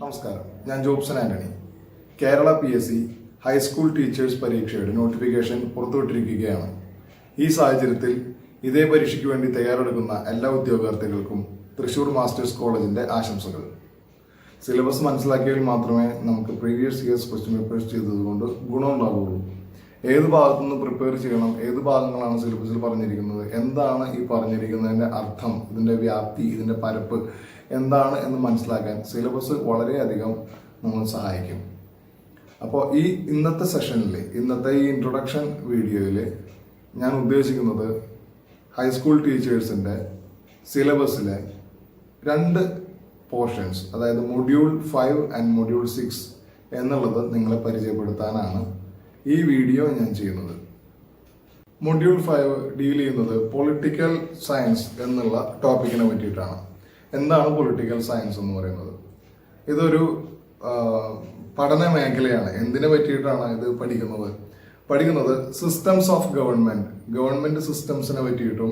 നമസ്കാരം, ഞാൻ Jobson Antony. Kerala PSC high school teachers പരീക്ഷയുടെ നോട്ടിഫിക്കേഷൻ പുറത്തുവിട്ടിരിക്കുകയാണ്. ഈ സാഹചര്യത്തിൽ ഇതേ പരീക്ഷയ്ക്ക് വേണ്ടി തയ്യാറെടുക്കുന്ന എല്ലാ ഉദ്യോഗാർത്ഥികൾക്കും തൃശൂർ മാസ്റ്റേഴ്സ് കോളേജിന്റെ ആശംസകൾ. സിലബസ് മനസ്സിലാക്കിയാൽ മാത്രമേ നമുക്ക് പ്രീവിയസ് ഇയേഴ്സ് ക്വസ്റ്റ്യൻ പേപ്പേഴ്സ് ചെയ്തതുകൊണ്ട് ഗുണമുണ്ടാകുകയുള്ളൂ. ഏത് ഭാഗത്തുനിന്ന് പ്രിപ്പയർ ചെയ്യണം, ഏത് ഭാഗങ്ങളാണ് സിലബസിൽ പറഞ്ഞിരിക്കുന്നത്, എന്താണ് ഈ പറഞ്ഞിരിക്കുന്നതിൻ്റെ അർത്ഥം, ഇതിൻ്റെ വ്യാപ്തി, ഇതിൻ്റെ പരപ്പ് എന്താണ് എന്ന് മനസ്സിലാക്കാൻ സിലബസ് വളരെയധികം നമ്മളെ സഹായിക്കും. അപ്പോൾ ഇന്നത്തെ സെഷനിൽ, ഇന്നത്തെ ഈ ഇൻട്രൊഡക്ഷൻ വീഡിയോയിൽ ഞാൻ ഉദ്ദേശിക്കുന്നത് ഹൈസ്കൂൾ ടീച്ചേഴ്സിൻ്റെ സിലബസിലെ 2 പോർഷൻസ്, അതായത് മൊഡ്യൂൾ 5 ആൻഡ് മൊഡ്യൂൾ 6 എന്നുള്ളത് നിങ്ങളെ പരിചയപ്പെടുത്താനാണ് ഈ വീഡിയോ ഞാൻ ചെയ്യുന്നത്. മൊഡ്യൂൾ 5 ഡീൽ ചെയ്യുന്നത് പൊളിറ്റിക്കൽ സയൻസ് എന്നുള്ള ടോപ്പിക്കിനെ പറ്റിയിട്ടാണ്. എന്താണ് പൊളിറ്റിക്കൽ സയൻസ് എന്ന് പറയുന്നത്? ഇതൊരു പഠന മേഖലയാണ്. എന്തിനെ പറ്റിയിട്ടാണ് ഇത് പഠിക്കുന്നത് സിസ്റ്റംസ് ഓഫ് ഗവൺമെന്റ് സിസ്റ്റംസിനെ പറ്റിയിട്ടും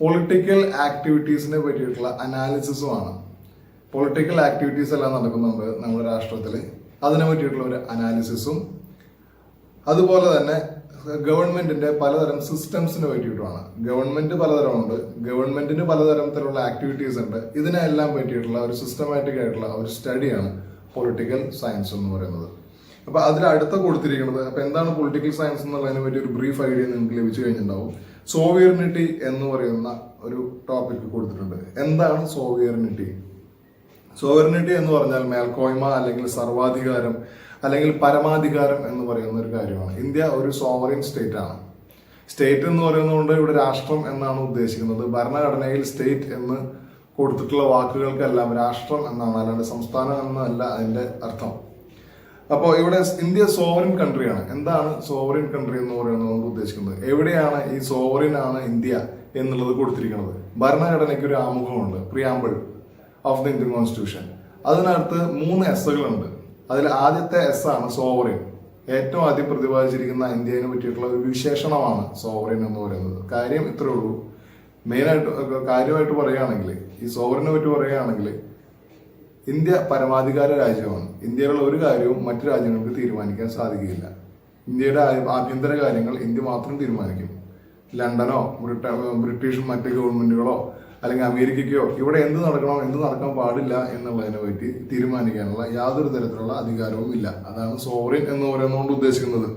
പൊളിറ്റിക്കൽ ആക്ടിവിറ്റീസിനെ പറ്റിയിട്ടുള്ള അനാലിസിസുമാണ്. പൊളിറ്റിക്കൽ ആക്ടിവിറ്റീസ് എല്ലാം നടക്കുന്നുണ്ട് നമ്മുടെ രാഷ്ട്രത്തിൽ, അതിനെ പറ്റിയിട്ടുള്ള ഒരു അനാലിസിസും അതുപോലെ തന്നെ ഗവൺമെന്റിന്റെ പലതരം സിസ്റ്റംസിനെ പറ്റിയിട്ടുമാണ്. ഗവൺമെന്റ് പലതരമുണ്ട്, ഗവൺമെന്റിന് പലതരത്തിലുള്ള ആക്ടിവിറ്റീസ് ഉണ്ട്. ഇതിനെല്ലാം പറ്റിയിട്ടുള്ള ഒരു സിസ്റ്റമാറ്റിക് ആയിട്ടുള്ള ഒരു സ്റ്റഡിയാണ് പൊളിറ്റിക്കൽ സയൻസ് എന്ന് പറയുന്നത്. അപ്പൊ അതിൽ അടുത്ത കൊടുത്തിരിക്കുന്നത്, അപ്പൊ എന്താണ് പൊളിറ്റിക്കൽ സയൻസ് എന്നുള്ളതിനെ പറ്റി ഒരു ബ്രീഫ് ഐഡിയ നിങ്ങൾക്ക് ലഭിച്ചു കഴിഞ്ഞിട്ടുണ്ടാവും. സോവിയർണിറ്റി എന്ന് പറയുന്ന ഒരു ടോപ്പിക് കൊടുത്തിട്ടുണ്ട്. എന്താണ് സോവിയർണിറ്റി? സോവറിനിറ്റി എന്ന് പറഞ്ഞാൽ മേൽക്കോയ്മ അല്ലെങ്കിൽ സർവാധികാരം അല്ലെങ്കിൽ പരമാധികാരം എന്ന് പറയുന്ന ഒരു കാര്യമാണ്. ഇന്ത്യ ഒരു സോവറിൻ സ്റ്റേറ്റ് ആണ്. സ്റ്റേറ്റ് എന്ന് പറയുന്നതുകൊണ്ട് ഇവിടെ രാഷ്ട്രം എന്നാണ് ഉദ്ദേശിക്കുന്നത്. ഭരണഘടനയിൽ സ്റ്റേറ്റ് എന്ന് കൊടുത്തിട്ടുള്ള വാക്കുകൾക്കെല്ലാം രാഷ്ട്രം എന്നാണ്, അല്ലാണ്ട് സംസ്ഥാനം എന്നല്ല അതിന്റെ അർത്ഥം. അപ്പോൾ ഇവിടെ ഇന്ത്യ സോവറിൻ കൺട്രിയാണ്. എന്താണ് സോവറിൻ കൺട്രി എന്ന് പറയുന്നത് ഉദ്ദേശിക്കുന്നത്? എവിടെയാണ് ഈ സോവറിൻ ആണ് ഇന്ത്യ എന്നുള്ളത് കൊടുത്തിരിക്കുന്നത്? ഭരണഘടനയ്ക്ക് ഒരു ആമുഖമുണ്ട്, preamble of the Indian constitution. അതിനകത്ത് 3 എസ്സുകളുണ്ട്. അതിൽ ആദ്യത്തെ എസ് ആണ് സോവറിൻ. ഏറ്റവും ആദ്യം പ്രതിപാദിച്ചിരിക്കുന്ന ഇന്ത്യയെ പറ്റിയിട്ടുള്ള ഒരു വിശേഷണമാണ് സോവറിൻ എന്ന് പറയുന്നത്. കാര്യം ഇത്രയേ ഉള്ളൂ. കാര്യമായിട്ട് പറയുകയാണെങ്കിൽ, ഈ സോവറിനെ പറ്റി പറയുകയാണെങ്കിൽ, ഇന്ത്യ പരമാധികാര രാജ്യമാണ്. ഇന്ത്യയിലുള്ള ഒരു കാര്യവും മറ്റു രാജ്യങ്ങൾക്ക് തീരുമാനിക്കാൻ സാധിക്കുകയില്ല. ഇന്ത്യയുടെ ആഭ്യന്തര കാര്യങ്ങൾ ഇന്ത്യ മാത്രം തീരുമാനിക്കും. ലണ്ടനോ ബ്രിട്ടീഷ് മറ്റ് ഗവൺമെന്റുകളോ അല്ലെങ്കിൽ അമേരിക്കയ്ക്കോ ഇവിടെ എന്ത് നടക്കണോ എന്ത് നടക്കാൻ പാടില്ല എന്നുള്ളതിനെ പറ്റി തീരുമാനിക്കാനുള്ള യാതൊരു തരത്തിലുള്ള അധികാരവും ഇല്ല. അതാണ് സോവറിൻ എന്ന് പറയുന്നതുകൊണ്ട് ഉദ്ദേശിക്കുന്നത്.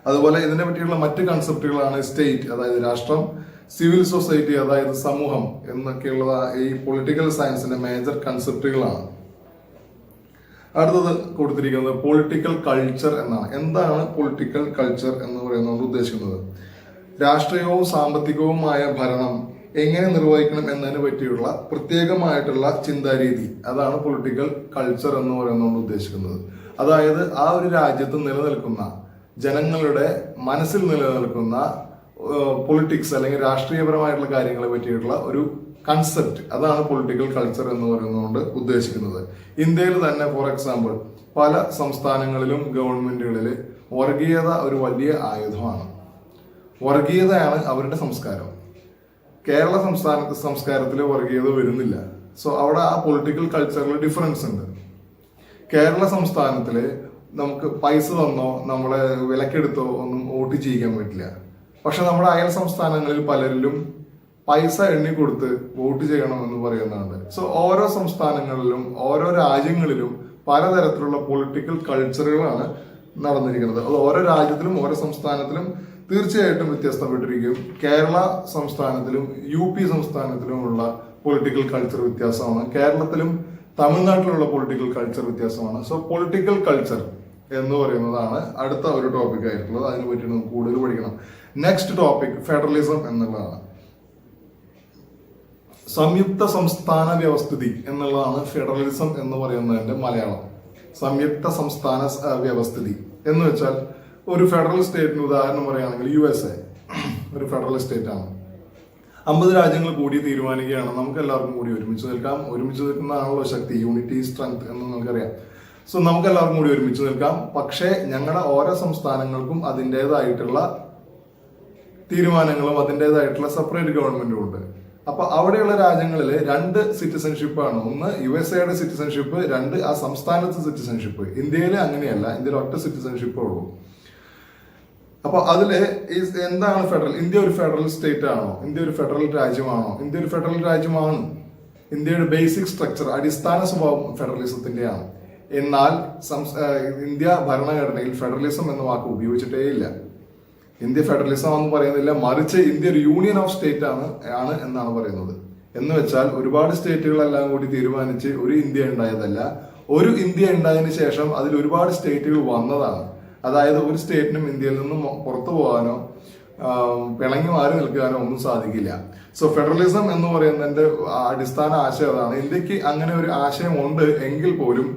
അതുപോലെ ഇതിനെ പറ്റിയുള്ള മറ്റ് കൺസെപ്റ്റുകളാണ് സ്റ്റേറ്റ്, അതായത് രാഷ്ട്രം, സിവിൽ സൊസൈറ്റി, അതായത് സമൂഹം എന്നൊക്കെയുള്ള ഈ പൊളിറ്റിക്കൽ സയൻസിന്റെ മേജർ കൺസെപ്റ്റുകളാണ്. അടുത്തത് കൊടുത്തിരിക്കുന്നത് പൊളിറ്റിക്കൽ കൾച്ചർ എന്നാണ്. എന്താണ് പൊളിറ്റിക്കൽ കൾച്ചർ എന്ന് പറയുന്നത് ഉദ്ദേശിക്കുന്നത്? രാഷ്ട്രീയവും സാമ്പത്തികവുമായ ഭരണം എങ്ങനെ നിർവഹിക്കണം എന്നതിനെ പറ്റിയുള്ള പ്രത്യേകമായിട്ടുള്ള ചിന്താരീതി, അതാണ് പൊളിറ്റിക്കൽ കൾച്ചർ എന്ന് പറയുന്നതുകൊണ്ട് ഉദ്ദേശിക്കുന്നത്. അതായത് ആ ഒരു രാജ്യത്ത് നിലനിൽക്കുന്ന ജനങ്ങളുടെ മനസ്സിൽ നിലനിൽക്കുന്ന പൊളിറ്റിക്സ് അല്ലെങ്കിൽ രാഷ്ട്രീയപരമായിട്ടുള്ള കാര്യങ്ങളെ പറ്റിയിട്ടുള്ള ഒരു കൺസെപ്റ്റ്, അതാണ് പൊളിറ്റിക്കൽ കൾച്ചർ എന്ന് പറയുന്നതുകൊണ്ട് ഉദ്ദേശിക്കുന്നത്. ഇന്ത്യയിൽ തന്നെ ഫോർ എക്സാമ്പിൾ പല സംസ്ഥാനങ്ങളിലും ഗവൺമെന്റുകളിൽ വർഗീയത ഒരു വലിയ ആയുധമാണ്. വർഗീയതയാണ് അവരുടെ സംസ്കാരം. കേരള സംസ്കാരത്തിൽ വർഗീയത വരുന്നില്ല. സോ അവിടെ ആ പൊളിറ്റിക്കൽ കൾച്ചറിൽ ഡിഫറൻസ് ഉണ്ട്. കേരള സംസ്ഥാനത്തിൽ നമുക്ക് പൈസ തന്നോ നമ്മളെ വിലക്കെടുത്തോ ഒന്നും വോട്ട് ചെയ്യിക്കാൻ പറ്റില്ല. പക്ഷെ നമ്മുടെ അയൽ സംസ്ഥാനങ്ങളിൽ പലരിലും പൈസ എണ്ണിക്കൊടുത്ത് വോട്ട് ചെയ്യണമെന്ന് പറയുന്നുണ്ട്. സോ ഓരോ സംസ്ഥാനങ്ങളിലും ഓരോ രാജ്യങ്ങളിലും പലതരത്തിലുള്ള പൊളിറ്റിക്കൽ കൾച്ചറുകളാണ് നടന്നിരിക്കുന്നത്. അത് ഓരോ രാജ്യത്തിലും ഓരോ സംസ്ഥാനത്തിലും തീർച്ചയായിട്ടും വ്യത്യസ്തപ്പെട്ടിരിക്കും. കേരള സംസ്ഥാനത്തിലും UP സംസ്ഥാനത്തിലുമുള്ള പൊളിറ്റിക്കൽ കൾച്ചർ വ്യത്യാസമാണ്. കേരളത്തിലും തമിഴ്നാട്ടിലുള്ള പൊളിറ്റിക്കൽ കൾച്ചർ വ്യത്യാസമാണ്. സോ പൊളിറ്റിക്കൽ കൾച്ചർ എന്ന് പറയുന്നതാണ് അടുത്ത ഒരു ടോപ്പിക് ആയിട്ടുള്ളത്. അതിനെ പറ്റി നമുക്ക് കൂടുതൽ പഠിക്കണം. നെക്സ്റ്റ് ടോപ്പിക് ഫെഡറലിസം എന്നുള്ളതാണ്. സംയുക്ത സംസ്ഥാന വ്യവസ്ഥിതി എന്നുള്ളതാണ് ഫെഡറലിസം എന്ന് പറയുന്നതിന്റെ മലയാളം. സംയുക്ത സംസ്ഥാന വ്യവസ്ഥിതി എന്ന് വെച്ചാൽ ഒരു ഫെഡറൽ സ്റ്റേറ്റിന് ഉദാഹരണം പറയുകയാണെങ്കിൽ USA ഒരു ഫെഡറൽ സ്റ്റേറ്റ് ആണ്. 50 രാജ്യങ്ങൾ കൂടി തീരുമാനിക്കുകയാണ് നമുക്ക് എല്ലാവർക്കും കൂടി ഒരുമിച്ച് നിൽക്കാം. ഒരുമിച്ച് നിൽക്കുന്നതാണല്ലോ ശക്തി, യൂണിറ്റി സ്ട്രെങ്ത് എന്ന് നമുക്കറിയാം. സോ നമുക്ക് എല്ലാവർക്കും കൂടി ഒരുമിച്ച് നിൽക്കാം. പക്ഷേ ഞങ്ങളുടെ ഓരോ സംസ്ഥാനങ്ങൾക്കും അതിൻ്റെതായിട്ടുള്ള തീരുമാനങ്ങളും അതിൻ്റെതായിട്ടുള്ള സെപ്പറേറ്റ് ഗവൺമെന്റും ഉണ്ട്. അപ്പൊ അവിടെയുള്ള രാജ്യങ്ങളിൽ 2 സിറ്റിസൺഷിപ്പാണ്. ഒന്ന് USA സിറ്റിസൺഷിപ്പ്, 2 ആ സംസ്ഥാനത്തെ സിറ്റിസൺഷിപ്പ്. ഇന്ത്യയിൽ അങ്ങനെയല്ല, ഇന്ത്യയിൽ ഒറ്റ സിറ്റിസൺഷിപ്പേ ഉള്ളൂ. അപ്പൊ അതില് എന്താണ് ഫെഡറൽ? ഇന്ത്യ ഒരു ഫെഡറൽ സ്റ്റേറ്റ് ആണോ? ഇന്ത്യ ഒരു ഫെഡറൽ രാജ്യമാണോ? ഇന്ത്യ ഒരു ഫെഡറൽ രാജ്യമാണ്. ഇന്ത്യയുടെ ബേസിക് സ്ട്രക്ചർ, അടിസ്ഥാന സ്വഭാവം ഫെഡറലിസത്തിന്റെയാണ്. എന്നാൽ ഇന്ത്യ ഭരണഘടനയിൽ ഫെഡറലിസം എന്ന വാക്ക് ഉപയോഗിച്ചിട്ടേ ഇല്ല. ഇന്ത്യ ഫെഡറലിസം എന്ന് പറയുന്നില്ല, മറിച്ച് ഇന്ത്യ ഒരു യൂണിയൻ ഓഫ് സ്റ്റേറ്റ് ആണ് എന്നാണ് പറയുന്നത്. എന്ന് വെച്ചാൽ ഒരുപാട് സ്റ്റേറ്റുകളെല്ലാം കൂടി തീരുമാനിച്ച് ഒരു ഇന്ത്യ ഉണ്ടായതല്ല. ഒരു ഇന്ത്യ ഉണ്ടായതിനു ശേഷം അതിൽ ഒരുപാട് സ്റ്റേറ്റുകൾ വന്നതാണ്. അതായത് ഒരു സ്റ്റേറ്റിനും ഇന്ത്യയിൽ നിന്നും പുറത്തു പോകാനോ പിണങ്ങി മാറി നിൽക്കാനോ ഒന്നും സാധിക്കില്ല. സോ ഫെഡറലിസം എന്ന് പറയുന്നതിന്റെ അടിസ്ഥാന ആശയം അതാണ്. ഇന്ത്യക്ക് അങ്ങനെ ഒരു ആശയമുണ്ട് എങ്കിൽ പോലും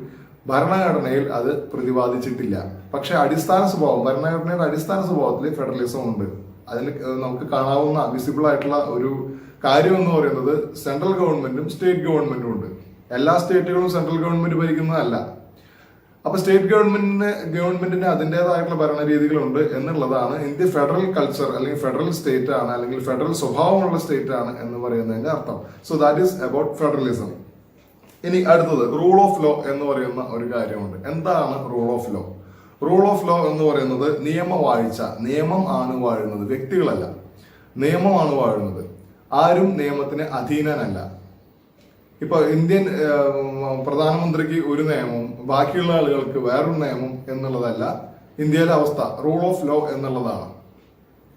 ഭരണഘടനയിൽ അത് പ്രതിപാദിച്ചിട്ടില്ല. പക്ഷെ അടിസ്ഥാന സ്വഭാവം, ഭരണഘടനയുടെ അടിസ്ഥാന സ്വഭാവത്തിൽ ഫെഡറലിസം ഉണ്ട്. അതിൽ നമുക്ക് കാണാവുന്ന വിസിബിൾ ആയിട്ടുള്ള ഒരു കാര്യം എന്ന് പറയുന്നത് സെൻട്രൽ ഗവൺമെന്റും സ്റ്റേറ്റ് ഗവൺമെന്റും ഉണ്ട്. എല്ലാ സ്റ്റേറ്റുകളും സെൻട്രൽ ഗവൺമെന്റ് ഭരിക്കുന്നതല്ല. അപ്പൊ സ്റ്റേറ്റ് ഗവൺമെന്റിന് അതിൻ്റെതായിട്ടുള്ള ഭരണരീതികളുണ്ട് എന്നുള്ളതാണ് ഇന്ത്യ ഫെഡറൽ കൾച്ചർ അല്ലെങ്കിൽ ഫെഡറൽ സ്റ്റേറ്റ് ആണ് അല്ലെങ്കിൽ ഫെഡറൽ സ്വഭാവമുള്ള സ്റ്റേറ്റ് ആണ് എന്ന് പറയുന്നതിന്റെ അർത്ഥം. So that is about federalism. ഇനി അടുത്തത് റൂൾ ഓഫ് ലോ എന്ന് പറയുന്ന ഒരു കാര്യമുണ്ട്. എന്താണ് rule of law? Rule of law എന്ന് പറയുന്നത് നിയമവാഴ്ച. നിയമം ആണ് വാഴുന്നത്, വ്യക്തികളല്ല. നിയമമാണ് വാഴുന്നത്. ആരും നിയമത്തിന് അധീനനല്ല. ഇപ്പൊ ഇന്ത്യൻ പ്രധാനമന്ത്രിക്ക് ഒരു നിയമവും ബാക്കിയുള്ള ആളുകൾക്ക് വേറൊരു നിയമം എന്നുള്ളതല്ല ഇന്ത്യയിലെ അവസ്ഥ. റൂൾ ഓഫ് ലോ എന്നുള്ളതാണ്.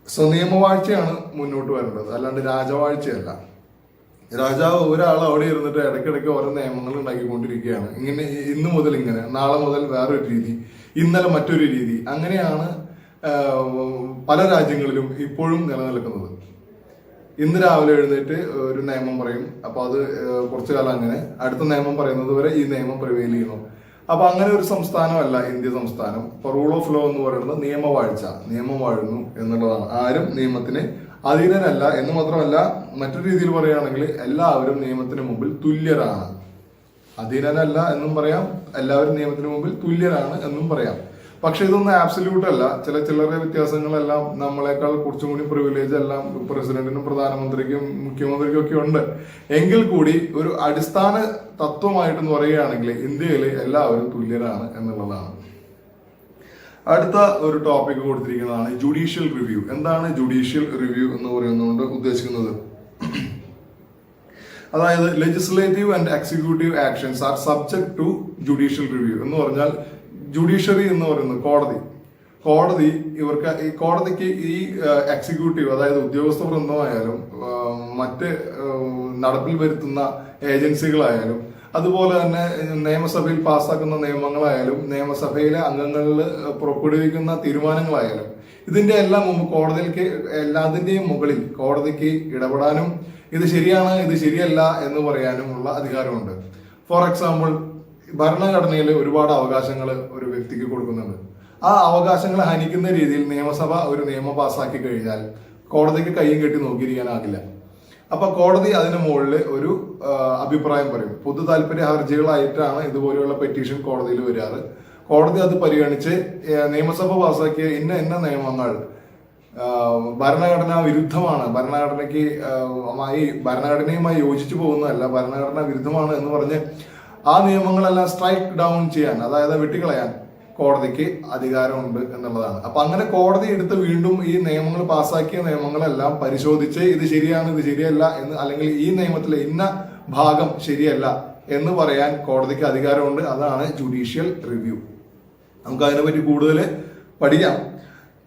സോ നിയമവാഴ്ചയാണ് മുന്നോട്ട് വരേണ്ടത്, അല്ലാണ്ട് രാജവാഴ്ചയല്ല. രാജാവ് ഒരാൾ അവിടെ ഇരുന്നിട്ട് ഇടയ്ക്കിടയ്ക്ക് ഓരോ നിയമങ്ങൾ ഉണ്ടാക്കിക്കൊണ്ടിരിക്കുകയാണ്. ഇങ്ങനെ ഇന്ന് മുതൽ ഇങ്ങനെ, നാളെ മുതൽ വേറൊരു രീതി, ഇന്നലെ മറ്റൊരു രീതി. അങ്ങനെയാണ് പല രാജ്യങ്ങളിലും ഇപ്പോഴും നിലനിൽക്കുന്നത്. ഇന്ന് രാവിലെ എഴുന്നേറ്റ് ഒരു നിയമം പറയും, അപ്പൊ അത് കുറച്ചു കാലം അങ്ങനെ, അടുത്ത നിയമം പറയുന്നത് വരെ ഈ നിയമം പ്രിവെയിൽ ചെയ്യുന്നു. അപ്പൊ അങ്ങനെ ഒരു സംസ്ഥാനമല്ല ഇന്ത്യ സംസ്ഥാനം. ഇപ്പൊ റൂൾ ഓഫ് ലോ എന്ന് പറയുന്നത് നിയമവാഴ്ച, നിയമം വാഴുന്നു എന്നുള്ളതാണ്. ആരും നിയമത്തിന് അധീനനല്ല എന്ന് മാത്രമല്ല, മറ്റൊരു രീതിയിൽ പറയുകയാണെങ്കിൽ എല്ലാവരും നിയമത്തിന് മുമ്പിൽ തുല്യരാണ്. അധീനനല്ല എന്നും പറയാം, എല്ലാവരും നിയമത്തിന് മുമ്പിൽ തുല്യരാണ് എന്നും പറയാം. പക്ഷെ ഇതൊന്നും ആബ്സല്യൂട്ട് അല്ല. ചില്ലറ വ്യത്യാസങ്ങളെല്ലാം നമ്മളെക്കാൾ കുറച്ചും കൂടി പ്രിവിലേജ് എല്ലാം പ്രസിഡന്റിനും പ്രധാനമന്ത്രിക്കും മുഖ്യമന്ത്രിക്കും ഒക്കെ ഉണ്ട്. എങ്കിൽ കൂടി ഒരു അടിസ്ഥാന തത്വമായിട്ടെന്ന് പറയുകയാണെങ്കിൽ ഇന്ത്യയിൽ എല്ലാവരും തുല്യരാണ് എന്നുള്ളതാണ്. അടുത്ത ഒരു ടോപ്പിക് കൊടുത്തിരിക്കുന്നതാണ് ജുഡീഷ്യൽ റിവ്യൂ. എന്താണ് ജുഡീഷ്യൽ റിവ്യൂ എന്ന് പറയുന്നതുകൊണ്ട് ഉദ്ദേശിക്കുന്നത്? അതായത് legislative and executive actions are subject to judicial review എന്ന് പറഞ്ഞാൽ, ജുഡീഷ്യറി എന്ന് പറയുന്നത് കോടതി കോടതിക്ക് ഈ എക്സിക്യൂട്ടീവ്, അതായത് ഉദ്യോഗസ്ഥ വൃന്ദമായാലും മറ്റ് നടപ്പിൽ വരുത്തുന്ന ഏജൻസികളായാലും അതുപോലെ തന്നെ നിയമസഭയിൽ പാസ്സാക്കുന്ന നിയമങ്ങളായാലും നിയമസഭയിലെ അംഗങ്ങളിൽ പുറപ്പെടുവിക്കുന്ന തീരുമാനങ്ങളായാലും ഇതിന്റെ എല്ലാം മുമ്പ് കോടതിക്ക് എല്ലാത്തിന്റെയും മുകളിൽ കോടതിക്ക് ഇടപെടാനും ഇത് ശരിയാണ് ഇത് ശരിയല്ല എന്ന് പറയാനുമുള്ള അധികാരമുണ്ട്. ഫോർ എക്സാമ്പിൾ, ഭരണഘടനയിൽ ഒരുപാട് അവകാശങ്ങൾ ഒരു വ്യക്തിക്ക് കൊടുക്കുന്നുണ്ട്. ആ അവകാശങ്ങളെ ഹനിക്കുന്ന രീതിയിൽ നിയമസഭ ഒരു നിയമം പാസ്സാക്കി കഴിഞ്ഞാൽ കോടതിക്ക് കയ്യും കെട്ടി നോക്കിയിരിക്കാനാകില്ല. അപ്പൊ കോടതി അതിന് മുകളിൽ ഒരു അഭിപ്രായം പറയും. പൊതു താല്പര്യ ഹർജികളായിട്ടാണ് ഇതുപോലെയുള്ള പെറ്റീഷൻ കോടതിയിൽ വരാറ്. കോടതി അത് പരിഗണിച്ച് നിയമസഭ പാസ്സാക്കിയ ഇന്ന നിയമങ്ങൾ ഭരണഘടനാ വിരുദ്ധമാണ്, ഭരണഘടനയുമായി യോജിച്ചു പോകുന്നതല്ല, ഭരണഘടനാ വിരുദ്ധമാണ് എന്ന് പറഞ്ഞ് ആ നിയമങ്ങളെല്ലാം സ്ട്രൈക്ക് ഡൗൺ ചെയ്യാൻ, അതായത് വെട്ടിക്കളയാൻ കോടതിക്ക് അധികാരമുണ്ട് എന്നുള്ളതാണ്. അപ്പൊ അങ്ങനെ കോടതി എടുത്ത് വീണ്ടും ഈ നിയമങ്ങൾ പാസ്സാക്കിയ നിയമങ്ങളെല്ലാം പരിശോധിച്ച് ഇത് ശരിയാണ് ഇത് ശരിയല്ല എന്ന്, അല്ലെങ്കിൽ ഈ നിയമത്തിലെ ഇന്ന ഭാഗം ശരിയല്ല എന്ന് പറയാൻ കോടതിക്ക് അധികാരമുണ്ട്. അതാണ് ജുഡീഷ്യൽ റിവ്യൂ. നമുക്ക് അതിനെപ്പറ്റി കൂടുതൽ പഠിക്കാം.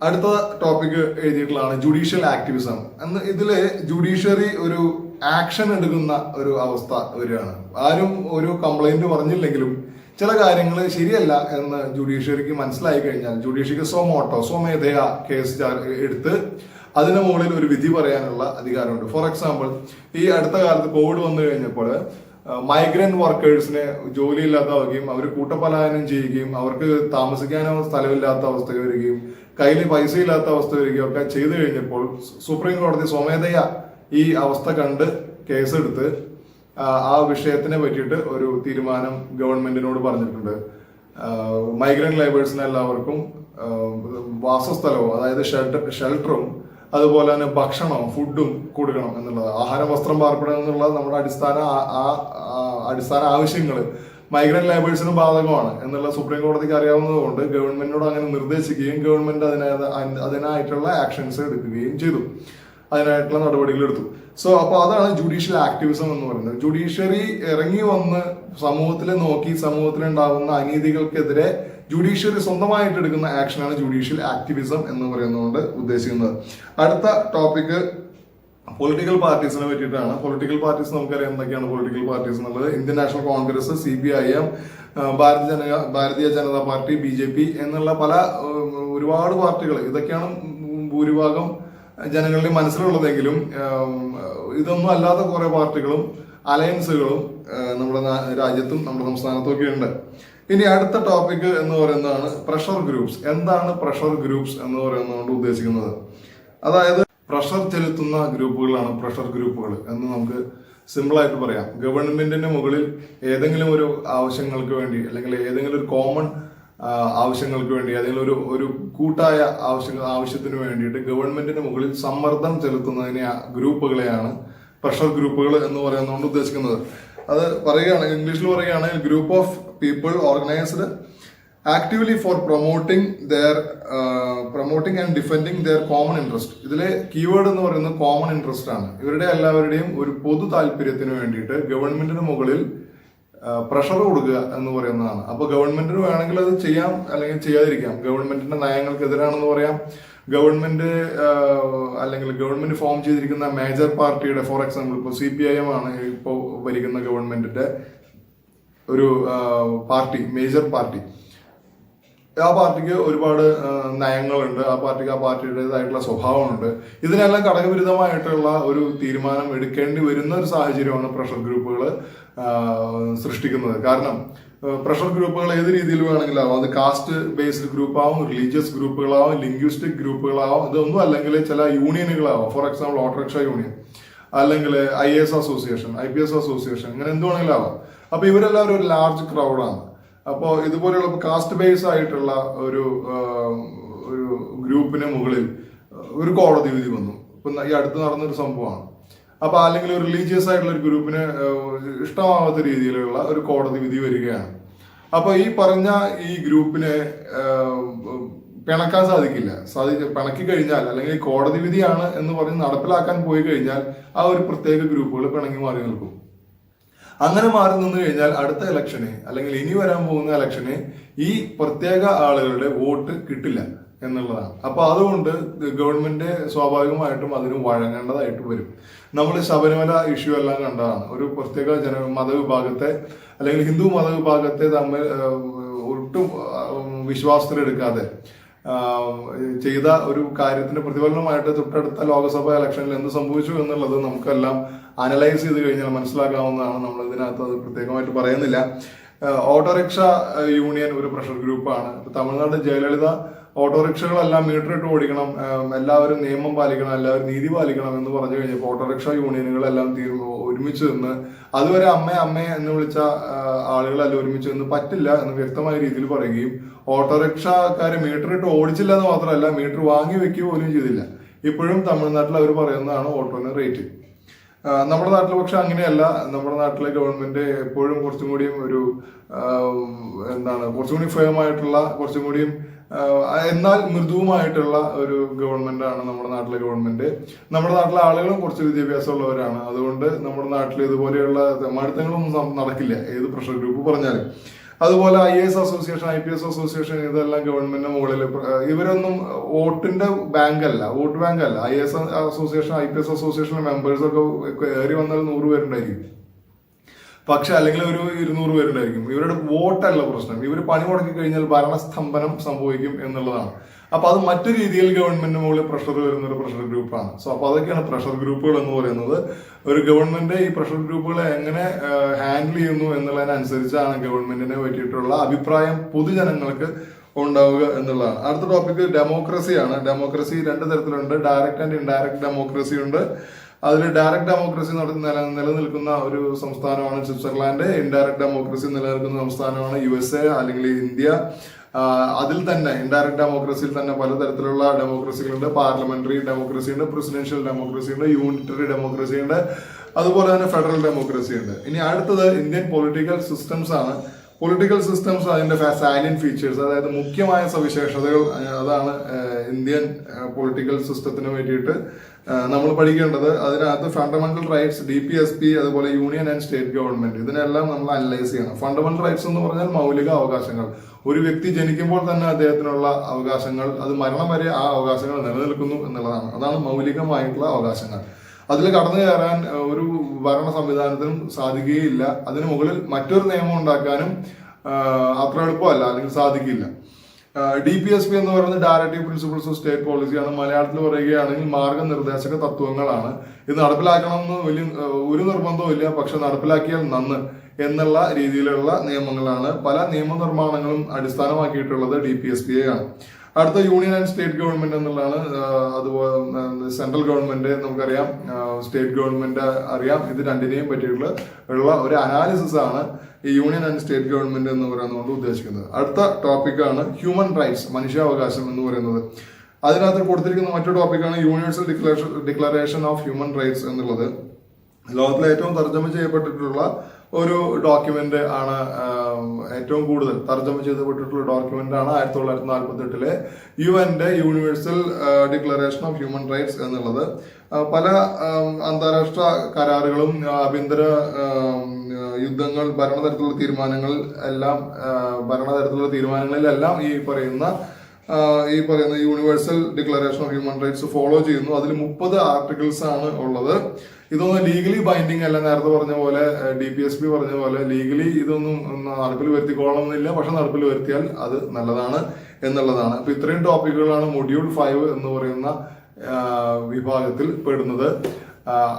അടുത്ത ടോപ്പിക് എഴുതിയിട്ടുള്ളതാണ് ജുഡീഷ്യൽ ആക്ടിവിസം. ഇതില് ജുഡീഷ്യറി ഒരു ആക്ഷൻ എടുക്കുന്ന ഒരു അവസ്ഥ വരികയാണ്. ആരും ഒരു കംപ്ലൈന്റ് പറഞ്ഞില്ലെങ്കിലും ചില കാര്യങ്ങൾ ശരിയല്ല എന്ന് ജുഡീഷ്യറിക്ക് മനസ്സിലായി കഴിഞ്ഞാൽ ജുഡീഷ്യറിക്ക് സ്വമേധയാ കേസ് എടുത്ത് അതിന് മുകളിൽ ഒരു വിധി പറയാനുള്ള അധികാരമുണ്ട്. ഫോർ എക്സാമ്പിൾ, ഈ അടുത്ത കാലത്ത് കോവിഡ് വന്നു കഴിഞ്ഞപ്പോൾ മൈഗ്രന്റ് വർക്കേഴ്സിന് ജോലിയില്ലാതാവുകയും അവർ കൂട്ടപലായനം ചെയ്യുകയും അവർക്ക് താമസിക്കാനോ സ്ഥലമില്ലാത്ത അവസ്ഥ വരികയും കയ്യിൽ പൈസ ഇല്ലാത്ത അവസ്ഥ വരികയും ഒക്കെ ചെയ്തു കഴിഞ്ഞപ്പോൾ സുപ്രീം കോടതി സ്വമേധയാ ഈ അവസ്ഥ കണ്ട് കേസെടുത്ത് ആ വിഷയത്തിനെ പറ്റിയിട്ട് ഒരു തീരുമാനം ഗവൺമെന്റിനോട് പറഞ്ഞിട്ടുണ്ട്. മൈഗ്രന്റ് ലേബേഴ്സിന് എല്ലാവർക്കും വാസസ്ഥലവും, അതായത് ഷെൽട്ടറും അതുപോലെ തന്നെ ഭക്ഷണവും ഫുഡും കൊടുക്കണം എന്നുള്ളത്, ആഹാരം വസ്ത്രം പാർപ്പിടം എന്നുള്ളത് നമ്മുടെ അടിസ്ഥാന ആവശ്യങ്ങൾ മൈഗ്രന്റ് ലേബേഴ്സിന് ബാധകമാണ് എന്നുള്ള സുപ്രീം കോടതിക്ക് അറിയാവുന്നതുകൊണ്ട് ഗവൺമെന്റിനോട് അങ്ങനെ നിർദ്ദേശിക്കുകയും ഗവൺമെന്റ് അതിനായിട്ടുള്ള ആക്ഷൻസ് എടുക്കുകയും ചെയ്തു, അതിനായിട്ടുള്ള നടപടികൾ എടുത്തു. സോ അപ്പോൾ അതാണ് ജുഡീഷ്യൽ ആക്ടിവിസം എന്ന് പറയുന്നത്. ജുഡീഷ്യറി ഇറങ്ങി വന്ന് സമൂഹത്തിൽ നോക്കി സമൂഹത്തിലുണ്ടാകുന്ന അനീതികൾക്കെതിരെ ജുഡീഷ്യറി സ്വന്തമായിട്ട് എടുക്കുന്ന ആക്ഷനാണ് ജുഡീഷ്യൽ ആക്ടിവിസം എന്ന് പറയുന്നതുകൊണ്ട് ഉദ്ദേശിക്കുന്നത്. അടുത്ത ടോപ്പിക് പൊളിറ്റിക്കൽ പാർട്ടീസിനെ പറ്റിയിട്ടാണ്. പൊളിറ്റിക്കൽ പാർട്ടീസ് നമുക്കറിയാം എന്തൊക്കെയാണ് പൊളിറ്റിക്കൽ പാർട്ടീസ് എന്നുള്ളത്. Indian national Congress, CPIM, Bharatiya Janata party, BJP എന്നുള്ള ഒരുപാട് പാർട്ടികൾ, ഇതൊക്കെയാണ് ഭൂരിഭാഗം ജനങ്ങളുടെ മനസ്സിലുള്ളതെങ്കിലും ഇതൊന്നും അല്ലാത്ത കുറെ പാർട്ടികളും അലയൻസുകളും നമ്മുടെ രാജ്യത്തും നമ്മുടെ സംസ്ഥാനത്തും ഒക്കെ ഉണ്ട്. ഇനി അടുത്ത ടോപ്പിക് എന്ന് പറയുന്നതാണ് പ്രഷർ ഗ്രൂപ്പ്സ്. എന്താണ് പ്രഷർ ഗ്രൂപ്പ്സ് എന്ന് പറയുന്നതുകൊണ്ട് ഉദ്ദേശിക്കുന്നത്? അതായത് പ്രഷർ ചെലുത്തുന്ന ഗ്രൂപ്പുകളാണ് പ്രഷർ ഗ്രൂപ്പുകൾ എന്ന് നമുക്ക് സിമ്പിളായിട്ട് പറയാം. ഗവൺമെന്റിന്റെ മുകളിൽ ഏതെങ്കിലും ഒരു ആവശ്യങ്ങൾക്ക് വേണ്ടി അല്ലെങ്കിൽ ഏതെങ്കിലും ഒരു കോമൺ ആവശ്യങ്ങൾക്ക് വേണ്ടി ഏതെങ്കിലും ഒരു കൂട്ടായ ആവശ്യത്തിന് വേണ്ടിയിട്ട് ഗവൺമെന്റിന് മുകളിൽ സമ്മർദ്ദം ചെലുത്തുന്നതിനെ ഗ്രൂപ്പുകളെയാണ് പ്രഷർ ഗ്രൂപ്പുകൾ എന്ന് പറയുന്നതുകൊണ്ട് ഉദ്ദേശിക്കുന്നത്. അത് പറയുകയാണെങ്കിൽ ഇംഗ്ലീഷിൽ പറയുകയാണെങ്കിൽ group of people organised actively for promoting and defending their common interest. ഇതിലെ കീവേഡ് എന്ന് പറയുന്നത് കോമൺ ഇൻട്രസ്റ്റ് ആണ്. ഇവരുടെ എല്ലാവരുടെയും ഒരു പൊതു താല്പര്യത്തിന് വേണ്ടിയിട്ട് ഗവൺമെന്റിന് മുകളിൽ പ്രഷർ കൊടുക്കുക എന്ന് പറയുന്നതാണ്. അപ്പൊ ഗവൺമെന്റിന് വേണമെങ്കിൽ അത് ചെയ്യാം അല്ലെങ്കിൽ ചെയ്യാതിരിക്കാം. ഗവൺമെന്റിന്റെ നയങ്ങൾക്കെതിരാണെന്ന് പറയാം. ഗവൺമെന്റ് അല്ലെങ്കിൽ ഗവൺമെന്റ് ഫോം ചെയ്തിരിക്കുന്ന മേജർ പാർട്ടിയുടെ, ഫോർ എക്സാമ്പിൾ ഇപ്പോൾ CPIM ആണ് ഇപ്പോൾ ഭരിക്കുന്ന ഗവൺമെന്റിന്റെ ഒരു പാർട്ടി, മേജർ പാർട്ടി. ആ പാർട്ടിക്ക് ഒരുപാട് നയങ്ങളുണ്ട്, ആ പാർട്ടിയുടേതായിട്ടുള്ള സ്വഭാവമുണ്ട്. ഇതിനെല്ലാം ഘടകവിരുദ്ധമായിട്ടുള്ള ഒരു തീരുമാനം എടുക്കേണ്ടി വരുന്ന ഒരു സാഹചര്യമാണ് പ്രഷർ ഗ്രൂപ്പുകൾ സൃഷ്ടിക്കുന്നത്. കാരണം പ്രഷർ ഗ്രൂപ്പുകൾ ഏത് രീതിയിൽ വേണമെങ്കിലാവും. അത് കാസ്റ്റ് ബേസ്ഡ് ഗ്രൂപ്പാവും, റിലീജിയസ് ഗ്രൂപ്പുകളാവും, ലിംഗ്വിസ്റ്റിക് ഗ്രൂപ്പുകളാവും, ഇതൊന്നും അല്ലെങ്കിൽ ചില യൂണിയനുകളാവും. ഫോർ എക്സാമ്പിൾ ഓട്ടോറിക്ഷ യൂണിയൻ, അല്ലെങ്കിൽ IAS അസോസിയേഷൻ, IPS അസോസിയേഷൻ, ഇങ്ങനെ എന്ത് വേണമെങ്കിലും ആവാം. അപ്പൊ ഇവരെല്ലാവരും ഒരു ലാർജ് ക്രൗഡാണ്. അപ്പോൾ ഇതുപോലെയുള്ള കാസ്റ്റ് ബേസ് ആയിട്ടുള്ള ഒരു ഗ്രൂപ്പിന് മുകളിൽ ഒരു കോടതി വിധി വന്നു. ഇപ്പൊ ഈ അടുത്ത് നടന്നൊരു സംഭവമാണ്. അപ്പൊ അല്ലെങ്കിൽ ഒരു റിലീജിയസ് ആയിട്ടുള്ള ഒരു ഗ്രൂപ്പിന് ഇഷ്ടമാവാത്ത രീതിയിലുള്ള ഒരു കോടതി വിധി വരികയാണ്. അപ്പൊ ഈ പറഞ്ഞ ഈ ഗ്രൂപ്പിനെ പിണക്കാൻ സാധിക്കില്ല. പിണക്കി കഴിഞ്ഞാൽ അല്ലെങ്കിൽ കോടതി വിധിയാണ് എന്ന് പറഞ്ഞ് നടപ്പിലാക്കാൻ പോയി കഴിഞ്ഞാൽ ആ ഒരു പ്രത്യേക ഗ്രൂപ്പുകൾ പിണങ്ങി മാറി നിൽക്കും. അങ്ങനെ മാറി നിന്ന് കഴിഞ്ഞാൽ അടുത്ത ഇലക്ഷന് അല്ലെങ്കിൽ ഇനി വരാൻ പോകുന്ന ഇലക്ഷന് ഈ പ്രത്യേക ആളുകളുടെ വോട്ട് കിട്ടില്ല എന്നുള്ളതാണ്. അപ്പൊ അതുകൊണ്ട് ഗവൺമെന്റ് സ്വാഭാവികമായിട്ടും അതിന് വഴങ്ങേണ്ടതായിട്ട് വരും. നമ്മൾ ശബരിമല ഇഷ്യൂ എല്ലാം കണ്ടതാണ്. ഒരു പ്രത്യേക മതവിഭാഗത്തെ അല്ലെങ്കിൽ ഹിന്ദു മതവിഭാഗത്തെ തമ്മിൽ ഒട്ടും വിശ്വാസത്തിലെടുക്കാതെ ചെയ്ത ഒരു കാര്യത്തിന്റെ പ്രതിഫലനമായിട്ട് തൊട്ടടുത്ത ലോക്സഭാ ഇലക്ഷനിൽ എന്ത് സംഭവിച്ചു എന്നുള്ളത് നമുക്കെല്ലാം അനലൈസ് ചെയ്ത് കഴിഞ്ഞാൽ മനസ്സിലാക്കാവുന്നതാണ്. നമ്മൾ ഇതിനകത്ത് അത് പ്രത്യേകമായിട്ട് പറയുന്നില്ല. ഓട്ടോറിക്ഷ യൂണിയൻ ഒരു പ്രഷർ ഗ്രൂപ്പാണ്. തമിഴ്നാട് ജയലളിത ഓട്ടോറിക്ഷകളെല്ലാം മീറ്റർ ഇട്ട് ഓടിക്കണം, എല്ലാവരും നിയമം പാലിക്കണം, എല്ലാവരും നീതി പാലിക്കണം എന്ന് പറഞ്ഞു കഴിഞ്ഞപ്പോൾ ഓട്ടോറിക്ഷ യൂണിയനുകളെല്ലാം ഒരുമിച്ച് നിന്ന് അതുവരെ അമ്മ എന്ന് വിളിച്ച ആളുകളെല്ലാം ഒരുമിച്ച് നിന്ന് പറ്റില്ല എന്ന് വ്യക്തമായ രീതിയിൽ പറയുകയും ഓട്ടോറിക്ഷക്കാരെ മീറ്റർ ഇട്ട് ഓടിച്ചില്ല എന്ന് മാത്രമല്ല മീറ്റർ വാങ്ങി വെക്കുക പോലും ചെയ്തില്ല. ഇപ്പോഴും തമിഴ്നാട്ടിൽ അവർ പറയുന്നതാണ് ഓട്ടോന് റേറ്റ്. നമ്മുടെ നാട്ടിൽ പക്ഷെ അങ്ങനെയല്ല. നമ്മുടെ നാട്ടിലെ ഗവൺമെന്റ് എപ്പോഴും കുറച്ചും കൂടിയും ഒരു കുറച്ചും കൂടി ഫേമായിട്ടുള്ള, കുറച്ചും കൂടിയും എന്നാൽ മൃദുവുമായിട്ടുള്ള ഒരു ഗവൺമെന്റാണ് നമ്മുടെ നാട്ടിലെ ഗവൺമെന്റ്. നമ്മുടെ നാട്ടിലെ ആളുകളും കുറച്ച് വിദ്യാഭ്യാസമുള്ളവരാണ്. അതുകൊണ്ട് നമ്മുടെ നാട്ടിൽ ഇതുപോലെയുള്ള തെമ്മാടിത്തങ്ങളൊന്നും നടക്കില്ല ഏത് പ്രഷർ ഗ്രൂപ്പ് പറഞ്ഞാലും. അതുപോലെ IAS അസോസിയേഷൻ, IPS അസോസിയേഷൻ, ഇതെല്ലാം ഗവൺമെന്റിന്റെ മുകളിൽ ഇവരൊന്നും വോട്ടിന്റെ ബാങ്കല്ല, വോട്ട് ബാങ്കല്ല. IAS അസോസിയേഷൻ, IPS അസോസിയേഷനിലെ മെമ്പേഴ്സൊക്കെ ഏറി വന്നാൽ 100 പേരുണ്ടായിരിക്കും, പക്ഷെ അല്ലെങ്കിൽ ഒരു 200 പേരുണ്ടായിരിക്കും. ഇവരുടെ വോട്ടല്ല പ്രശ്നം. ഇവർ പണി മുടക്കി കഴിഞ്ഞാൽ ഭരണസ്തംഭനം സംഭവിക്കും എന്നുള്ളതാണ്. അപ്പൊ അത് മറ്റു രീതിയിൽ ഗവൺമെന്റിന് മുകളിൽ പ്രഷർ വരുന്ന ഒരു പ്രഷർ ഗ്രൂപ്പാണ്. സോ അപ്പൊ അതൊക്കെയാണ് പ്രഷർ ഗ്രൂപ്പുകൾ എന്ന് പറയുന്നത്. ഒരു ഗവൺമെന്റ് ഈ പ്രഷർ ഗ്രൂപ്പുകളെ എങ്ങനെ ഹാൻഡിൽ ചെയ്യുന്നു എന്നുള്ളതിനനുസരിച്ചാണ് ഗവൺമെന്റിനെ പറ്റിയിട്ടുള്ള അഭിപ്രായം പൊതുജനങ്ങൾക്ക് ഉണ്ടാവുക എന്നുള്ളതാണ്. അടുത്ത ടോപ്പിക് ഡെമോക്രസിയാണ്. ഡെമോക്രസി 2 തരത്തിലുണ്ട്. ഡയറക്റ്റ് ആൻഡ് ഇൻഡയറക്റ്റ് ഡെമോക്രസി ഉണ്ട്. അതിൽ ഡയറക്റ്റ് ഡെമോക്രസി നിലനിൽക്കുന്ന ഒരു സംസ്ഥാനമാണ് സ്വിറ്റ്സർലാൻഡ്. ഇൻഡയറക്റ്റ് ഡെമോക്രസി നിലനിൽക്കുന്ന സംസ്ഥാനമാണ് USA അല്ലെങ്കിൽ ഇന്ത്യ. അതിൽ തന്നെ ഇൻഡയറക്റ്റ് ഡെമോക്രസിയിൽ തന്നെ പലതരത്തിലുള്ള ഡെമോക്രസികളുണ്ട്. പാർലമെന്ററി ഡെമോക്രസി ഉണ്ട്, പ്രസിഡൻഷ്യൽ ഡെമോക്രസി ഉണ്ട്, യൂണിറ്ററി ഡെമോക്രസി ഉണ്ട്, അതുപോലെ തന്നെ ഫെഡറൽ ഡെമോക്രസി ഉണ്ട്. ഇനി അടുത്തത് ഇന്ത്യൻ പൊളിറ്റിക്കൽ സിസ്റ്റംസ് ആണ്. പൊളിറ്റിക്കൽ സിസ്റ്റംസ് അതിന്റെ സാലിയന്റ് ഫീച്ചേഴ്സ്, അതായത് മുഖ്യമായ സവിശേഷതകൾ, അതാണ് ഇന്ത്യൻ പൊളിറ്റിക്കൽ സിസ്റ്റത്തിന് വേണ്ടിയിട്ട് നമ്മൾ പഠിക്കേണ്ടത്. അതിനകത്ത് ഫണ്ടമെന്റൽ റൈറ്റ്സ്, DPSP, അതുപോലെ യൂണിയൻ ആൻഡ് സ്റ്റേറ്റ് ഗവൺമെന്റ്, ഇതിനെല്ലാം നമ്മൾ അനലൈസ് ചെയ്യണം. ഫണ്ടമെന്റൽ റൈറ്റ്സ് എന്ന് പറഞ്ഞാൽ മൗലിക അവകാശങ്ങൾ. ഒരു വ്യക്തി ജനിക്കുമ്പോൾ തന്നെ അദ്ദേഹത്തിനുള്ള അവകാശങ്ങൾ, അത് മരണം വരെ ആ അവകാശങ്ങൾ നിലനിൽക്കുന്നു എന്നുള്ളതാണ്. അതാണ് മൗലികമായിട്ടുള്ള അവകാശങ്ങൾ. അതിൽ കടന്നു കയറാൻ ഒരു ഭരണ സംവിധാനത്തിനും സാധിക്കുകയില്ല. അതിന് മുകളിൽ മറ്റൊരു നിയമം ഉണ്ടാക്കാനും അത്ര എളുപ്പമല്ല, അല്ലെങ്കിൽ സാധിക്കില്ല. DPSP എന്ന് പറയുന്നത് ഡയറക്റ്റീവ് പ്രിൻസിപ്പിൾസ് ഓഫ് സ്റ്റേറ്റ് പോളിസിയാണ്. മലയാളത്തിൽ പറയുകയാണെങ്കിൽ മാർഗനിർദ്ദേശക തത്വങ്ങളാണ്. ഇത് നടപ്പിലാക്കണമെന്ന് ഒരു നിർബന്ധവും ഇല്ല, പക്ഷെ നടപ്പിലാക്കിയാൽ നന്ന് എന്നുള്ള രീതിയിലുള്ള നിയമങ്ങളാണ്. പല നിയമനിർമ്മാണങ്ങളും അടിസ്ഥാനമാക്കിയിട്ടുള്ളത് DPSP ആണ്. അടുത്ത യൂണിയൻ ആൻഡ് സ്റ്റേറ്റ് ഗവൺമെന്റ് എന്നുള്ളതാണ്. അതുപോലെ സെൻട്രൽ ഗവൺമെന്റ് നമുക്കറിയാം, സ്റ്റേറ്റ് ഗവൺമെന്റ് അറിയാം. ഇത് രണ്ടിനെയും പറ്റിയിട്ടുള്ള ഒരു അനാലിസിസ് ആണ് ഈ യൂണിയൻ ആൻഡ് സ്റ്റേറ്റ് ഗവൺമെന്റ് എന്ന് പറയുന്നതുകൊണ്ട് ഉദ്ദേശിക്കുന്നത്. അടുത്ത ടോപ്പിക്കാണ് ഹ്യൂമൻ റൈറ്റ്സ്, മനുഷ്യാവകാശം എന്ന് പറയുന്നത്. അതിനകത്ത് കൊടുത്തിരിക്കുന്ന മറ്റൊരു ടോപ്പിക്കാണ് universal declaration of human rights എന്നുള്ളത്. ലോകത്തിലെ ഏറ്റവും തർജ്ജമ ചെയ്യപ്പെട്ടിട്ടുള്ള ഒരു ഡോക്യുമെന്റ് ആണ്, ഏറ്റവും കൂടുതൽ തർജ്ജമ ചെയ്യപ്പെട്ടിട്ടുള്ള ഡോക്യുമെന്റ് ആണ് 1948 UN universal declaration of human rights എന്നുള്ളത്. പല അന്താരാഷ്ട്ര കരാറുകളും ആഭ്യന്തര യുദ്ധങ്ങൾ, ഭരണതരത്തിലുള്ള തീരുമാനങ്ങളിലെല്ലാം ഈ പറയുന്ന universal declaration of human rights follow ചെയ്യുന്നു. അതിൽ 30 ആർട്ടിക്കിൾസ് ആണ് ഉള്ളത്. ഇതൊന്നും ലീഗലി ബൈൻഡിങ് അല്ല. നേരത്തെ പറഞ്ഞ പോലെ DPSP പറഞ്ഞ പോലെ ലീഗലി ഇതൊന്നും നടപ്പിൽ വരുത്തിക്കോളണമെന്നില്ല, പക്ഷെ നടപ്പിൽ വരുത്തിയാൽ അത് നല്ലതാണ് എന്നുള്ളതാണ്. അപ്പൊ ഇത്രയും ടോപ്പിക്കുകളാണ് മൊഡ്യൂൾ 5 എന്ന് പറയുന്ന വിഭാഗത്തിൽ പെടുന്നത്.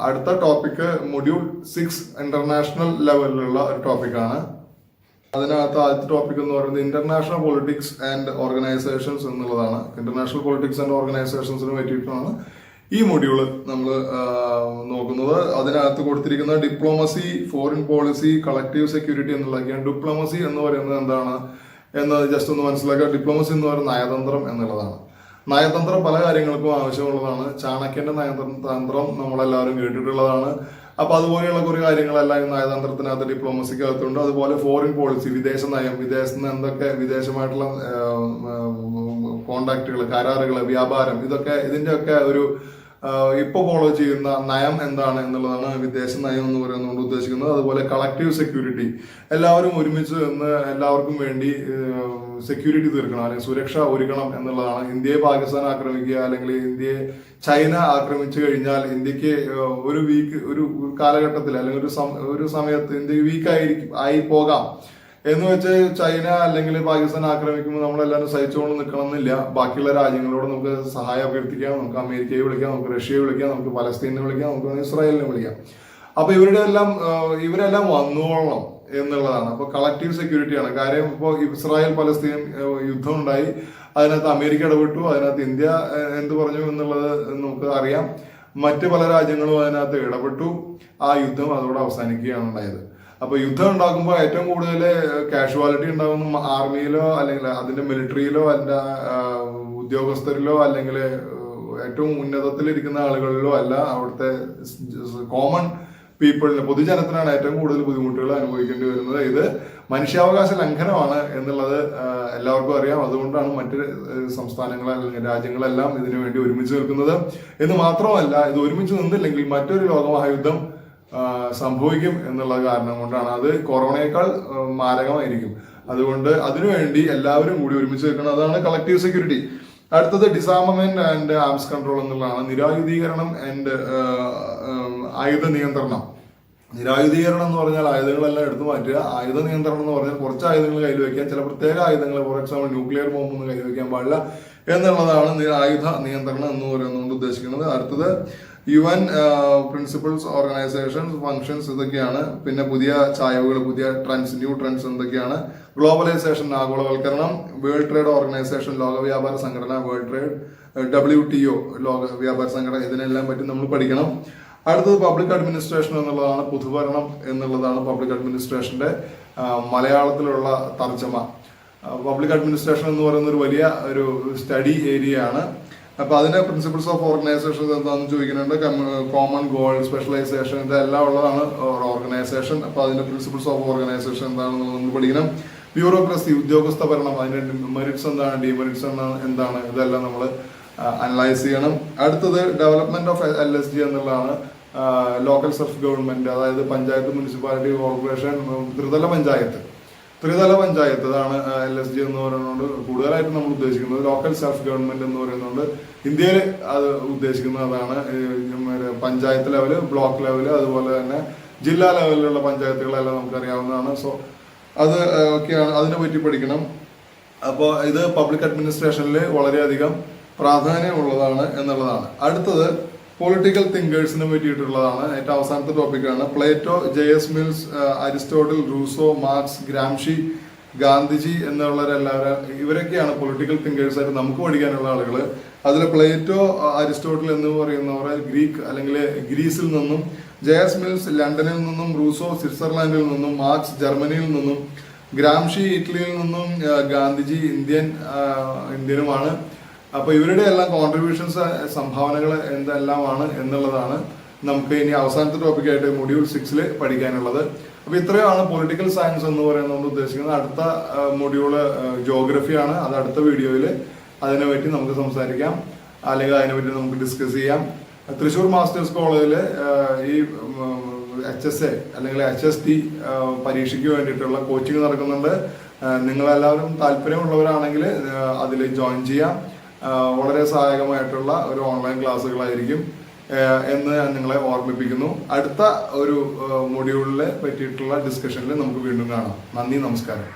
അടുത്ത ടോപ്പിക്ക് മൊഡ്യൂൾ 6 ഇന്റർനാഷണൽ ലെവലിലുള്ള ഒരു ടോപ്പിക്കാണ്. അതിനകത്ത് ആദ്യത്തെ ടോപ്പിക് എന്ന് പറയുന്നത് ഇന്റർനാഷണൽ പൊളിറ്റിക്സ് ആൻഡ് ഓർഗനൈസേഷൻസ് എന്നുള്ളതാണ്. ഇന്റർനാഷണൽ പൊളിറ്റിക്സ് ആൻഡ് ഓർഗനൈസേഷൻസിന് പറ്റിയിട്ടാണ് ഈ മൊഡ്യൂള് നമ്മൾ നോക്കുന്നത്. അതിനകത്ത് കൊടുത്തിരിക്കുന്ന diplomacy, foreign policy, collective security എന്നുള്ളതൊക്കെയാണ്. ഡിപ്ലോമസി എന്ന് പറയുന്നത് എന്താണ് എന്ന് ജസ്റ്റ് ഒന്ന് മനസ്സിലാക്കുക. ഡിപ്ലോമസി എന്ന് പറയുന്നത് നയതന്ത്രം എന്നുള്ളതാണ്. നയതന്ത്രം പല കാര്യങ്ങൾക്കും ആവശ്യമുള്ളതാണ്. ചാണക്യന്റെ നയതന്ത്രം നമ്മളെല്ലാവരും കേട്ടിട്ടുള്ളതാണ്. അപ്പൊ അതുപോലെയുള്ള കുറെ കാര്യങ്ങളെല്ലാം ഈ നയതന്ത്രത്തിനകത്ത് ഡിപ്ലോമസിക്കകത്തുണ്ട്. അതുപോലെ ഫോറിൻ പോളിസി, വിദേശ നയം, വിദേശത്ത് എന്തൊക്കെ വിദേശമായിട്ടുള്ള കോണ്ടാക്റ്റുകൾ, കരാറുകൾ, വ്യാപാരം, ഇതിന്റെയൊക്കെ ഒരു ഇപ്പൊ ഫോളോ ചെയ്യുന്ന നയം എന്താണ് എന്നുള്ളതാണ് വിദേശ നയം എന്ന് പറയുന്നതുകൊണ്ട് ഉദ്ദേശിക്കുന്നത്. അതുപോലെ കളക്റ്റീവ് സെക്യൂരിറ്റി, എല്ലാവരും ഒരുമിച്ച് നിന്ന് എല്ലാവർക്കും വേണ്ടി സെക്യൂരിറ്റി തീർക്കണം, അല്ലെങ്കിൽ സുരക്ഷ ഒരുക്കണം എന്നുള്ളതാണ്. ഇന്ത്യയെ പാകിസ്ഥാൻ ആക്രമിക്കുക, അല്ലെങ്കിൽ ഇന്ത്യയെ ചൈന ആക്രമിച്ചു കഴിഞ്ഞാൽ ഇന്ത്യക്ക് ഒരു കാലഘട്ടത്തിൽ അല്ലെങ്കിൽ ഒരു സമയത്ത് ഇന്ത്യ ആയി പോകാം എന്ന് വെച്ച് ചൈന അല്ലെങ്കിൽ പാകിസ്ഥാൻ ആക്രമിക്കുമ്പോൾ നമ്മളെല്ലാവരും സഹിച്ചുകൊണ്ട് നിൽക്കണമെന്നില്ല. ബാക്കിയുള്ള രാജ്യങ്ങളോട് നമുക്ക് സഹായം അഭ്യർത്ഥിക്കാം. നമുക്ക് അമേരിക്കയെ വിളിക്കാം, നമുക്ക് റഷ്യയെ വിളിക്കാം, നമുക്ക് പലസ്തീനെ വിളിക്കാം, നമുക്ക് ഇസ്രായേലിനെ വിളിക്കാം. അപ്പൊ ഇവരെല്ലാം വന്നോളണം എന്നുള്ളതാണ്. അപ്പൊ കളക്റ്റീവ് സെക്യൂരിറ്റിയാണ് കാര്യം. ഇപ്പോൾ ഇസ്രായേൽ പലസ്തീൻ യുദ്ധം ഉണ്ടായി, അതിനകത്ത് അമേരിക്ക ഇടപെട്ടു, അതിനകത്ത് ഇന്ത്യ എന്ത് പറഞ്ഞു എന്നുള്ളത് നമുക്ക് അറിയാം. മറ്റ് പല രാജ്യങ്ങളും അതിനകത്ത് ഇടപെട്ടു. ആ യുദ്ധം അതോടെ അവസാനിക്കുകയാണ് ഉണ്ടായത്. അപ്പൊ യുദ്ധം ഉണ്ടാക്കുമ്പോൾ ഏറ്റവും കൂടുതൽ കാഷ്വാലിറ്റി ഉണ്ടാകുന്ന ആർമിയിലോ അല്ലെങ്കിൽ അതിന്റെ മിലിറ്ററിയിലോ അതിന്റെ ഉദ്യോഗസ്ഥരിലോ അല്ലെങ്കിൽ ഏറ്റവും ഉന്നതത്തിലിരിക്കുന്ന ആളുകളിലോ അല്ല, അവിടുത്തെ കോമൺ പീപ്പിളിന്, പൊതുജനത്തിനാണ് ഏറ്റവും കൂടുതൽ ബുദ്ധിമുട്ടുകൾ അനുഭവിക്കേണ്ടി വരുന്നത്. ഇത് മനുഷ്യാവകാശ ലംഘനമാണ് എന്നുള്ളത് എല്ലാവർക്കും അറിയാം. അതുകൊണ്ടാണ് മറ്റ് സംസ്ഥാനങ്ങൾ അല്ലെങ്കിൽ രാജ്യങ്ങളെല്ലാം ഇതിനു വേണ്ടി ഒരുമിച്ച് നിൽക്കുന്നത്. എന്ന് മാത്രമല്ല, ഇത് ഒരുമിച്ച് നിന്നില്ലെങ്കിൽ മറ്റൊരു ലോകമഹായുദ്ധം സംഭവിക്കും എന്നുള്ള കാരണം കൊണ്ടാണ്. അത് കൊറോണയേക്കാൾ മാരകമായിരിക്കും. അതുകൊണ്ട് അതിനുവേണ്ടി എല്ലാവരും കൂടി ഒരുമിച്ച് നിൽക്കണം. അതാണ് കളക്റ്റീവ് സെക്യൂരിറ്റി. അടുത്തത് ഡിസാർമമെന്റ് ആൻഡ് ആംസ് കൺട്രോൾ എന്നുള്ളതാണ്. നിരായുധീകരണം ആൻഡ് ആയുധ നിയന്ത്രണം. നിരായുധീകരണം എന്ന് പറഞ്ഞാൽ ആയുധങ്ങളെല്ലാം എടുത്തു മാറ്റുക. ആയുധ നിയന്ത്രണം എന്ന് പറഞ്ഞാൽ കുറച്ച് ആയുധങ്ങൾ കയ്യിൽ വെക്കാൻ, ചില പ്രത്യേക ആയുധങ്ങൾ, ഫോർ എക്സാമ്പിൾ ന്യൂക്ലിയർ ബോംബൊന്നും കയ്യിൽ വെക്കാൻ പാടില്ല എന്നുള്ളതാണ് ആയുധ നിയന്ത്രണം എന്ന് പറയുന്നത് ഉദ്ദേശിക്കുന്നത്. അടുത്തത് UN പ്രിൻസിപ്പിൾസ്, ഓർഗനൈസേഷൻസ്, ഫങ്ഷൻസ്, ഇതൊക്കെയാണ്. പിന്നെ പുതിയ ചായവുകൾ, പുതിയ ന്യൂ ട്രെൻഡ്സ് എന്തൊക്കെയാണ്? ഗ്ലോബലൈസേഷൻ, ആഗോളവൽക്കരണം, വേൾഡ് ട്രേഡ് ഓർഗനൈസേഷൻ, ലോക വ്യാപാര സംഘടന, വേൾഡ് ട്രേഡ്, WTO, ലോക വ്യാപാര സംഘടന, ഇതിനെല്ലാം പറ്റി നമ്മൾ പഠിക്കണം. അടുത്തത് പബ്ലിക് അഡ്മിനിസ്ട്രേഷൻ എന്നുള്ളതാണ്. പൊതുഭരണം എന്നുള്ളതാണ് പബ്ലിക് അഡ്മിനിസ്ട്രേഷന്റെ മലയാളത്തിലുള്ള തർജ്ജമ. പബ്ലിക് അഡ്മിനിസ്ട്രേഷൻ എന്ന് പറയുന്ന ഒരു വലിയ ഒരു സ്റ്റഡി ഏരിയ ആണ്. അപ്പൊ അതിന്റെ പ്രിൻസിപ്പിൾസ് ഓഫ് ഓർഗനൈസേഷൻ എന്താണെന്ന് ചോദിക്കുന്നുണ്ട്. കോമൺ ഗോൾ, സ്പെഷ്യലൈസേഷൻ, ഇതെല്ലാം ഉള്ളതാണ് ഓർഗനൈസേഷൻ. അപ്പൊ അതിന്റെ പ്രിൻസിപ്പിൾസ് ഓഫ് ഓർഗനൈസേഷൻ എന്താണെന്നുള്ളത് നമ്മൾ പഠിക്കണം. ബ്യൂറോക്രസി, ഉദ്യോഗസ്ഥ ഭരണം, അതിന്റെ മെറിറ്റ്സ് എന്താണ്, ഡിമെറിറ്റ്സ് എന്താണ്, ഇതെല്ലാം നമ്മൾ അനലൈസ് ചെയ്യണം. അടുത്തത് ഡെവലപ്മെന്റ് ഓഫ് LSG എന്നുള്ളതാണ്. ലോക്കൽ സെൽഫ് ഗവൺമെന്റ്, അതായത് പഞ്ചായത്ത്, മുനിസിപ്പാലിറ്റി, കോർപ്പറേഷൻ, ത്രിതല പഞ്ചായത്ത് ഇതാണ് LSG എന്ന് പറയുന്നത്. കൂടുതലായിട്ട് നമ്മൾ ഉദ്ദേശിക്കുന്നത് ലോക്കൽ സെൽഫ് ഗവൺമെന്റ് എന്ന് പറയുന്നുണ്ട്. ഇന്ത്യയിൽ അത് ഉദ്ദേശിക്കുന്നത് അതാണ്. പഞ്ചായത്ത് ലെവല്, ബ്ലോക്ക് ലെവല്, അതുപോലെ തന്നെ ജില്ലാ ലെവലിലുള്ള പഞ്ചായത്തുകളെല്ലാം നമുക്കറിയാവുന്നതാണ്. സോ അത് ഒക്കെയാണ്, അതിനെ പറ്റി പഠിക്കണം. അപ്പോൾ ഇത് പബ്ലിക് അഡ്മിനിസ്ട്രേഷനിൽ വളരെയധികം പ്രാധാന്യമുള്ളതാണ് എന്നുള്ളതാണ്. അടുത്തത് പൊളിറ്റിക്കൽ തിങ്കേഴ്സിനെ പറ്റിയിട്ടുള്ളതാണ്. ഏറ്റവും അവസാനത്തെ ടോപ്പിക്കാണ്. Plato, JS Mills, Aristotle, Rousseau, Marx, Gramsci, Gandhiji എന്നുള്ളവരെല്ലാവരും, ഇവരൊക്കെയാണ് പൊളിറ്റിക്കൽ തിങ്കേഴ്സ് ആയിട്ട് നമുക്ക് പഠിക്കാനുള്ള ആളുകൾ. അതിൽ പ്ലേറ്റോ, അരിസ്റ്റോട്ടിൽ എന്ന് പറയുന്നവർ ഗ്രീക്ക് അല്ലെങ്കിൽ ഗ്രീസിൽ നിന്നും, JS മിൽസ് ലണ്ടനിൽ നിന്നും, റൂസോ സ്വിറ്റ്സർലാൻഡിൽ നിന്നും, മാർക്സ് ജർമ്മനിയിൽ നിന്നും, ഗ്രാംഷി ഇറ്റലിയിൽ നിന്നും, ഗാന്ധിജി ഇന്ത്യനുമാണ്. അപ്പൊ ഇവരുടെ എല്ലാം കോൺട്രിബ്യൂഷൻസ്, സംഭാവനകൾ എന്തെല്ലാമാണ് എന്നുള്ളതാണ് നമുക്ക് ഇനി അവസാനത്തെ ടോപ്പിക്കായിട്ട് മൊഡ്യൂൾ 6 പഠിക്കാനുള്ളത്. അപ്പൊ ഇത്രയാണ് പൊളിറ്റിക്കൽ സയൻസ് എന്ന് പറയുന്നത് ഉദ്ദേശിക്കുന്നത്. അടുത്ത മൊഡ്യൂള് ജോഗ്രഫിയാണ്. അത് അടുത്ത വീഡിയോയിൽ അതിനെപ്പറ്റി നമുക്ക് സംസാരിക്കാം, അല്ലെങ്കിൽ അതിനെപ്പറ്റി നമുക്ക് ഡിസ്കസ് ചെയ്യാം. തൃശ്ശൂർ മാസ്റ്റേഴ്സ് കോളേജിൽ ഈ HSA അല്ലെങ്കിൽ HST പരീക്ഷയ്ക്ക് വേണ്ടിയിട്ടുള്ള കോച്ചിങ് നടക്കുന്നുണ്ട്. നിങ്ങളെല്ലാവരും താല്പര്യമുള്ളവരാണെങ്കിൽ അതിൽ ജോയിൻ ചെയ്യാം. വളരെ സഹായകമായിട്ടുള്ള ഒരു ഓൺലൈൻ ക്ലാസ്സുകളായിരിക്കും എന്ന് ഞാൻ നിങ്ങളെ ഓർമ്മിപ്പിക്കുന്നു. അടുത്ത ഒരു മൊഡ്യൂളിനെ പറ്റിയിട്ടുള്ള ഡിസ്കഷനിൽ നമുക്ക് വീണ്ടും കാണാം. നന്ദി, നമസ്കാരം.